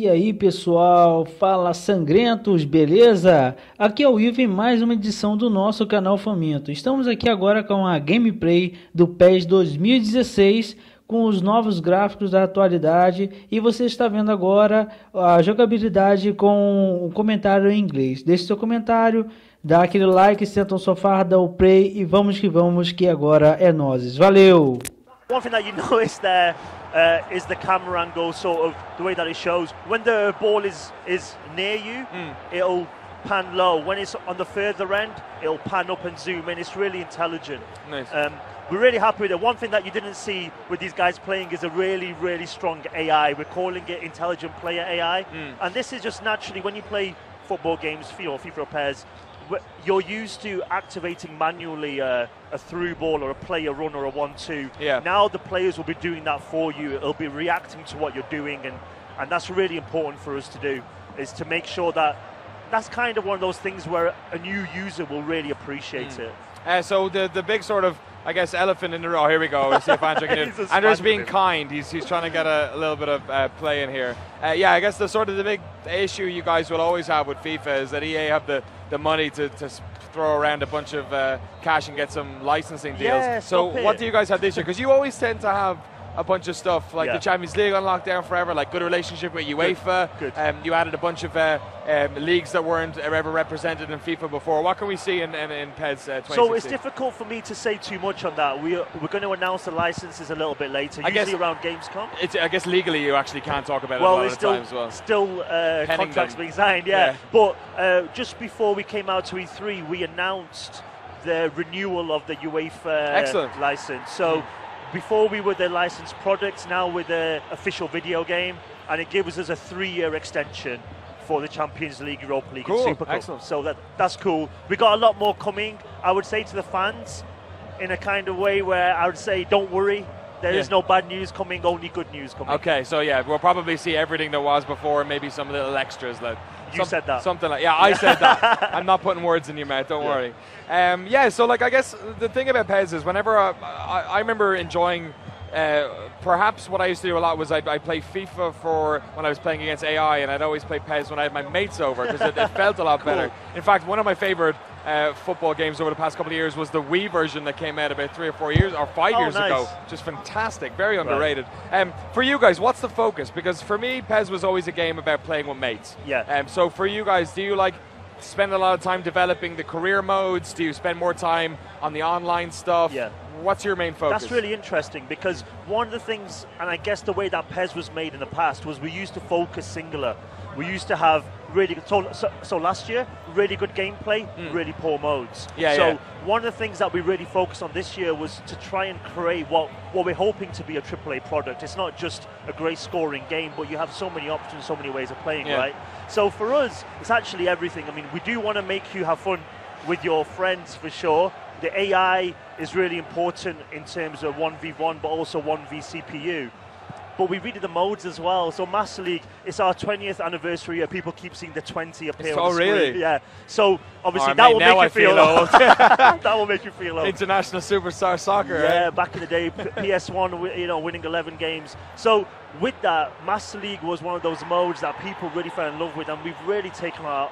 E aí pessoal, fala sangrentos, beleza? Aqui é o Ivo em mais uma edição do nosso canal Faminto. Estamos aqui agora com a gameplay do PES 2016 com os novos gráficos da atualidade e você está vendo agora a jogabilidade com o comentário em inglês. Deixe seu comentário, dá aquele like, senta no sofá, dá o play e vamos que agora é nozes. Valeu! One thing that you notice there is the camera angle, sort of the way that it shows. When the ball is near you, it'll pan low. When it's on the further end, it'll pan up and zoom in. It's really intelligent. Nice. We're really happy with it. One thing that you didn't see with these guys playing is a really, really strong AI. We're calling it intelligent player AI. And this is just naturally, when you play football games, FIFA or PES, you're used to activating manually a through ball or a player run or a 1-2. Yeah. Now the players will be doing that for you. It'll be reacting to what you're doing, and that's really important for us to do, is to make sure that that's kind of one of those things where a new user will really appreciate it. So the big sort of, I guess, elephant in the room. Oh, here we go. We see if Andrew can do it. Andrew's being kind. He's trying to get a little bit of play in here. Yeah, I guess the big issue you guys will always have with FIFA is that EA have the money to throw around a bunch of cash and get some licensing deals. Yeah, so what do you guys have this year? Because you always tend to have a bunch of stuff, like the Champions League on lockdown forever, like good relationship with UEFA. Good. You added a bunch of leagues that weren't ever represented in FIFA before. What can we see in PES 2016? So it's difficult for me to say too much on that. We're going to announce the licenses a little bit later, usually around Gamescom. I guess legally you actually can't talk about it a lot of the time as well. Still contracts being signed, yeah. But just before we came out to E3, we announced the renewal of the UEFA license. So before we were the licensed products, now we're the official video game, and it gives us a 3-year extension for the Champions League, Europa League, and Super Cup. Excellent. So that's cool. We got a lot more coming. I would say to the fans, in a kind of way where I would say, don't worry, there is no bad news coming, only good news coming. Okay, so yeah, we'll probably see everything there was before, and maybe some little extras. You said that. Something like, yeah, I said that. I'm not putting words in your mouth, don't worry. Yeah, so like I guess the thing about PES is whenever I remember enjoying, perhaps what I used to do a lot was I'd play FIFA for when I was playing against AI, and I'd always play PES when I had my mates over, because it felt a lot better. In fact, one of my favorite football games over the past couple of years was the Wii version that came out about 3 or 4 years, or 5 years ago. Just fantastic, very underrated. For you guys, what's the focus? Because for me, PES was always a game about playing with mates. So for you guys, do you spend a lot of time developing the career modes? Do you spend more time on the online stuff? What's your main focus? That's really interesting, because one of the things, and I guess the way that PES was made in the past, was we used to focus singular. We used to have really good, so last year, really good gameplay, really poor modes. One of the things that we really focused on this year was to try and create what we're hoping to be a AAA product. It's not just a great scoring game, but you have so many options, so many ways of playing, right? So for us, it's actually everything. I mean, we do want to make you have fun with your friends for sure. The AI is really important in terms of 1v1, but also 1v CPU. But we redid the modes as well. So Master League, it's our 20th anniversary. People keep seeing the 20 appear on the screen. Really? Yeah. So obviously that will make you feel old. That will make you feel old. International Superstar Soccer. Yeah, back in the day, PS1, winning 11 games. So with that, Master League was one of those modes that people really fell in love with, and we've really taken our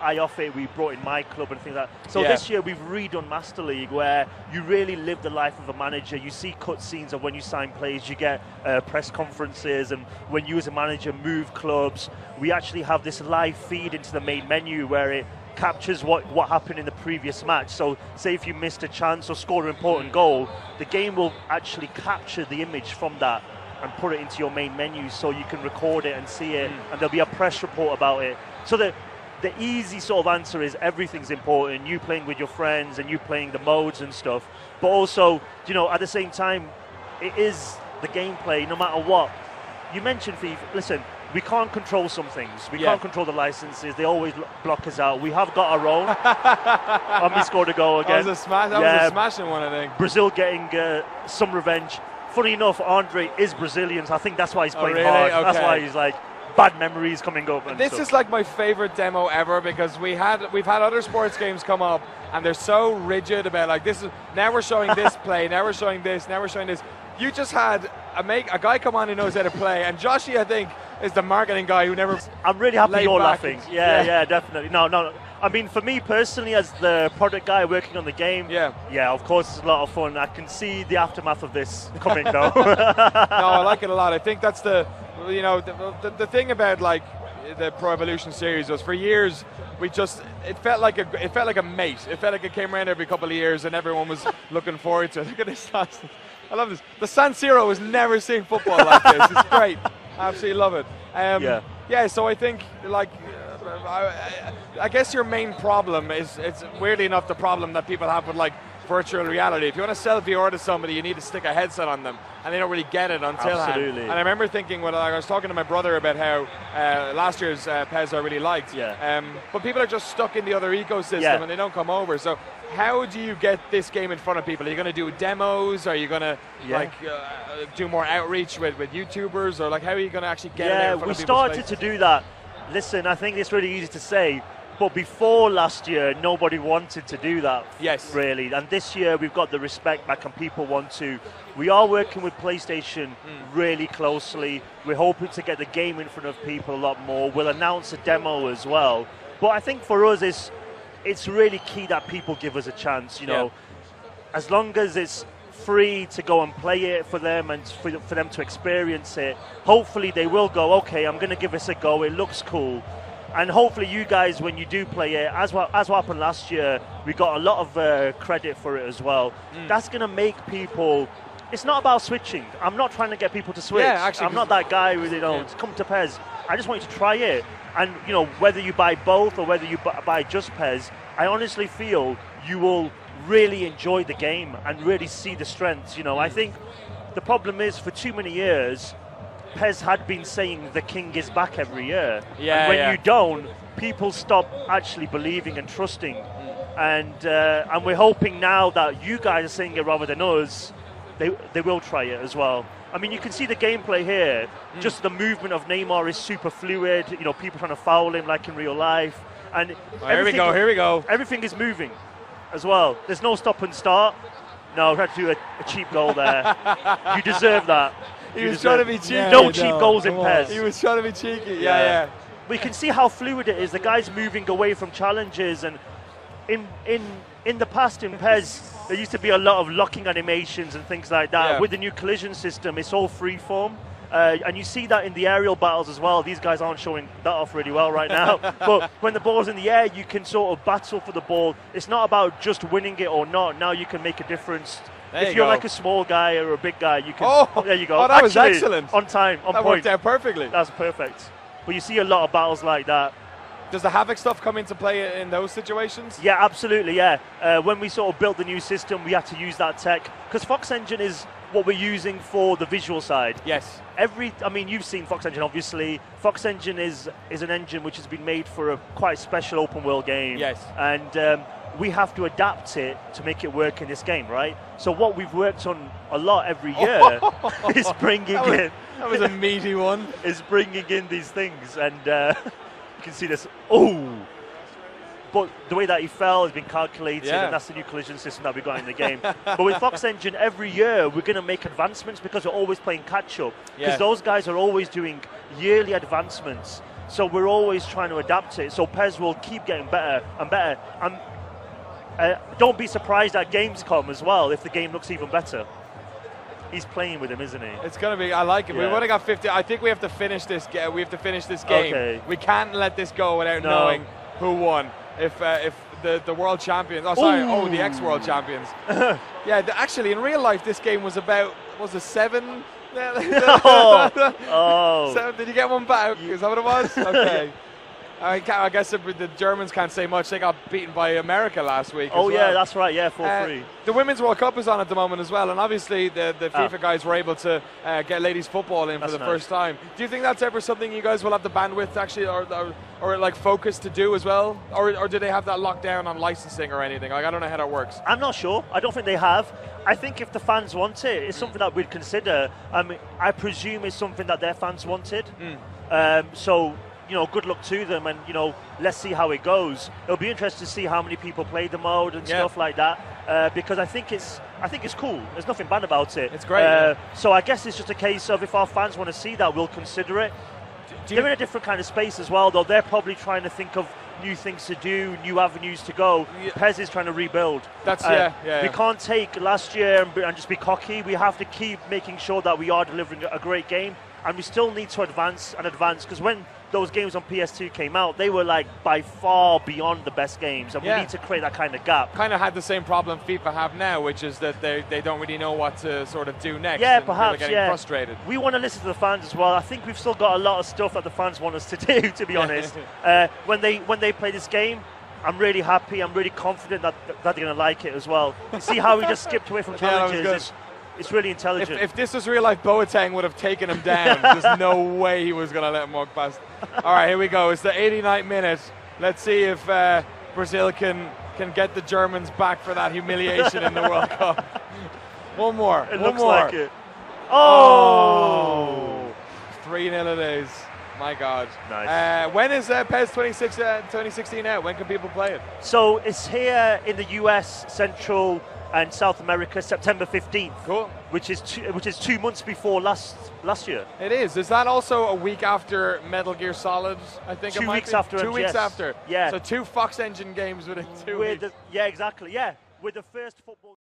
eye off it. We brought in My Club and things like that. So this year we've redone Master League, where you really live the life of a manager. You see cutscenes of when you sign players, you get press conferences, and when you as a manager move clubs. We actually have this live feed into the main menu where it captures what happened in the previous match. So say if you missed a chance or scored an important goal, the game will actually capture the image from that and put it into your main menu, so you can record it and see it, and there'll be a press report about it. So the easy sort of answer is everything's important, you playing with your friends and you playing the modes and stuff, but also, at the same time, it is the gameplay no matter what. You mentioned FIFA. Listen, we can't control some things. We can't control the licenses. They always block us out. We have got our own. And we scored a goal again. That was a smashing one, I think. Brazil getting some revenge. Funny enough, Andre is Brazilian, so I think that's why he's playing hard. Okay. That's why he's bad memories coming up. This is like my favorite demo ever, because we've had other sports games come up and they're so rigid about now we're showing this play, now we're showing this, now we're showing this. You just had a guy come on who knows how to play, and Joshy, I think, is the marketing guy who never. I'm really happy you're back. laughing. Yeah, definitely. No. I mean, for me personally, as the product guy working on the game, yeah, of course, it's a lot of fun. I can see the aftermath of this coming though. No, I like it a lot. I think that's the thing about like the Pro Evolution series was for years it felt like a mate. It felt like it came around every couple of years and everyone was looking forward to it. Look at this. I love this. The San Siro has never seen football like this. It's great. I absolutely love it. Yeah. So I think like. I guess your main problem is, it's weirdly enough the problem that people have with like virtual reality. If you want to sell VR to somebody, you need to stick a headset on them, and they don't really get it until Absolutely. And I remember thinking when I was talking to my brother about how last year's PES I really liked, but people are just stuck in the other ecosystem and they don't come over. So how do you get this game in front of people? Are you going to do demos? Are you going to do more outreach with YouTubers, or like how are you going to actually get it out in front of people? We started to do that. Listen, I think it's really easy to say, but before last year, nobody wanted to do that. Yes. Really. And this year, we've got the respect back and people want to. We are working with PlayStation really closely. We're hoping to get the game in front of people a lot more. We'll announce a demo as well. But I think for us, it's really key that people give us a chance, you know. As long as it's free to go and play it for them and for them to experience it, hopefully they will go, okay, I'm going to give this a go, it looks cool. And hopefully you guys, when you do play it, as what happened last year, we got a lot of credit for it as well. That's going to make people, it's not about switching. I'm not trying to get people to switch. I'm not that guy who, come to PES. I just want you to try it. And, whether you buy both or whether you buy just PES, I honestly feel you will really enjoy the game and really see the strengths. I think the problem is for too many years, PES had been saying the king is back every year. And when you don't, people stop actually believing and trusting. And we're hoping now that you guys are saying it rather than us, they will try it as well. I mean, you can see the gameplay here. Just the movement of Neymar is super fluid. People trying to foul him like in real life. And here we go. Everything is moving as well. There's no stop and start. No, we had to do a cheap goal there. You deserve that. He was trying to be cheeky. No cheap goals in PES. He was trying to be cheeky. Yeah. We can see how fluid it is. The guy's moving away from challenges, and in the past in PES, there used to be a lot of locking animations and things like that. With the new collision system, it's all freeform. And you see that in the aerial battles as well. These guys aren't showing that off really well right now. But when the ball's in the air, you can sort of battle for the ball. It's not about just winning it or not. Now you can make a difference. If you're like a small guy or a big guy, you can. There you go. Oh, that was excellent. On time, on point. That worked out perfectly. That's perfect. But you see a lot of battles like that. Does the Havoc stuff come into play in those situations? Yeah, absolutely, when we sort of built the new system, we had to use that tech. Because Fox Engine is what we're using for the visual side. Yes. You've seen Fox Engine, obviously. Fox Engine is an engine which has been made for a quite special open world game. Yes. And we have to adapt it to make it work in this game, right? So what we've worked on a lot every year is bringing in... That was a meaty one. Is bringing in these things, and you can see this. Oh! But the way that he fell has been calculated, and that's the new collision system that we got in the game. But with Fox Engine, every year we're going to make advancements because we're always playing catch-up. Because those guys are always doing yearly advancements. So we're always trying to adapt it. So PES will keep getting better and better. And don't be surprised at Gamescom as well if the game looks even better. He's playing with him, isn't he? It's going to be. I like it. We've only got 50. I think we have to finish this. We have to finish this game. Okay. We can't let this go without knowing who won. If the world champions, the ex-world champions. Actually, in real life, this game was about, was it 7? Oh. Did you get one back? Is that what it was? Okay. I guess the Germans can't say much. They got beaten by America last week. Oh, yeah, that's right. Yeah, 4-3. The Women's World Cup is on at the moment as well, and obviously the FIFA guys were able to get ladies football in for the first time. Do you think that's ever something you guys will have the bandwidth actually, or like focus to do as well, or do they have that locked down on licensing or anything? Like, I don't know how that works. I'm not sure. I don't think they have. I think if the fans want it, it's something that we'd consider. I mean, I presume it's something that their fans wanted. So. Good luck to them, and let's see how it goes. It'll be interesting to see how many people play the mode and stuff like that, because I think it's cool. There's nothing bad about it. It's great. So I guess it's just a case of if our fans want to see that, we'll consider it. They're in a different kind of space as well, though. They're probably trying to think of new things to do, new avenues to go. Pez is trying to rebuild. That's We can't take last year and just be cocky. We have to keep making sure that we are delivering a great game, and we still need to advance, because when those games on PS2 came out, they were like by far beyond the best games, and we need to create that kind of gap. Kind of had the same problem FIFA have now, which is that they don't really know what to sort of do next. Yeah, and perhaps. getting frustrated. We want to listen to the fans as well. I think we've still got a lot of stuff that the fans want us to do. To be honest, when they play this game, I'm really happy. I'm really confident that they're going to like it as well. You see how we just skipped away from challenges? It's really intelligent. If this was real life, Boateng would have taken him down. There's no way he was going to let him walk past. All right, here we go. It's the 89th minute. Let's see if Brazil can get the Germans back for that humiliation in the World Cup. One more. It looks like it. Oh! 3-0 it is. My God. Nice. When is PES 2016 out? When can people play it? So it's here in the US, Central and South America, September 15th. Cool. Which is 2 months before last year. It is. Is that also a week after Metal Gear Solid? I think 2 it might weeks be. after. 2 weeks after. Yeah. So 2 Fox Engine games within 2 weeks. Yeah, exactly. Yeah, with the first football.